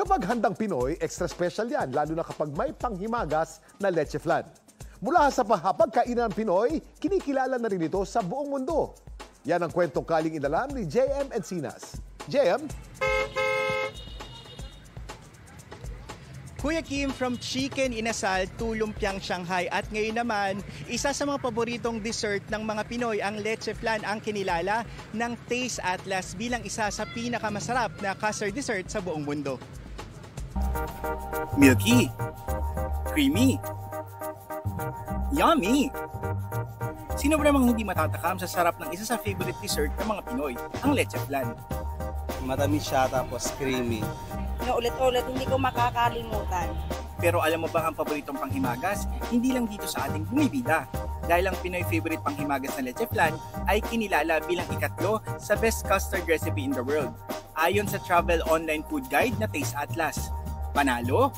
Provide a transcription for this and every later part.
Kapag handang Pinoy, extra special yan, lalo na kapag may panghimagas na leche flan. Mula sa pagkainan ng Pinoy, kinikilala na rin ito sa buong mundo. Yan ang kwentong kaling inalam ni JM Encinas. JM? Kuya Kim, from chicken inasal to lumpiang Shanghai at ngayon naman, isa sa mga paboritong dessert ng mga Pinoy, ang leche flan, ang kinilala ng Taste Atlas bilang isa sa pinakamasarap na custard dessert sa buong mundo. Milky, creamy, yummy! Sino ba namang hindi matatakam sa sarap ng isa sa favorite dessert ng mga Pinoy, ang leche flan? Matamis siya tapos creamy. Ulit-ulit, hindi ko makakalimutan. Pero alam mo ba ang paboritong panghimagas? Hindi lang dito sa ating bumibida. Dahil ang Pinoy favorite panghimagas na leche flan ay kinilala bilang ikatlo sa best custard recipe in the world. Ayon sa travel online food guide na Taste Atlas. Panalo?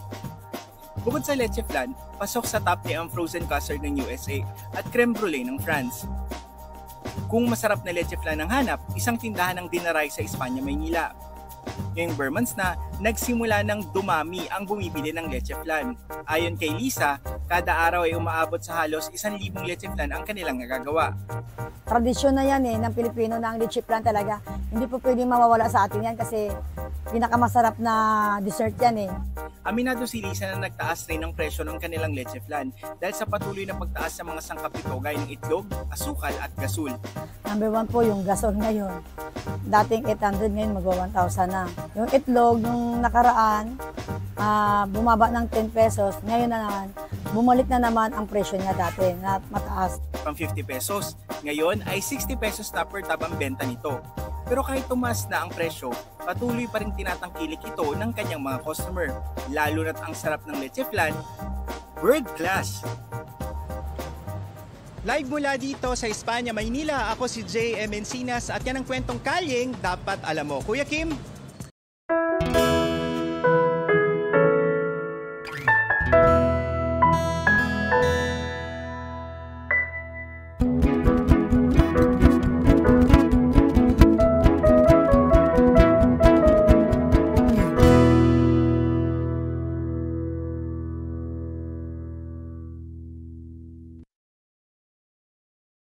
Bukod sa leche flan, pasok sa top 10 ang frozen custard ng USA at creme brulee ng France. Kung masarap na leche flan ang hanap, isang tindahan ng Dinaray sa Espanya, Maynila. Ngayong Burmans na, nagsimula ng dumami ang bumibili ng leche flan. Ayon kay Lisa, kada araw ay umaabot sa halos 1,000 leche flan ang kanilang nagagawa. Tradisyon na yan ng Pilipino na ang leche flan talaga. Hindi po pwedeng mawawala sa atin yan kasi pinakamasarap na dessert yan Aminado si Lisa na nagtaas rin ang presyo ng kanilang leche flan dahil sa patuloy na pagtaas sa mga sangkap nito gaya ng itlog, asukal at gasol. Number 1 po yung gasol ngayon. Dating 800, ngayon magwa 1,000 na. Yung itlog, nung nakaraan, bumaba ng 10 pesos. Ngayon na naman, bumalik na naman ang presyo niya dati na mataas. Pang 50 pesos, ngayon ay 60 pesos na per tab ang benta nito. Pero kahit tumaas na ang presyo, patuloy pa rin tinatangkilik ito ng kanyang mga customer. Lalo na't ang sarap ng leche flan, world class! Live mula dito sa Espanya, Maynila, ako si JM Encinas at yan ang kwentong kalyeng dapat alam mo. Kuya Kim?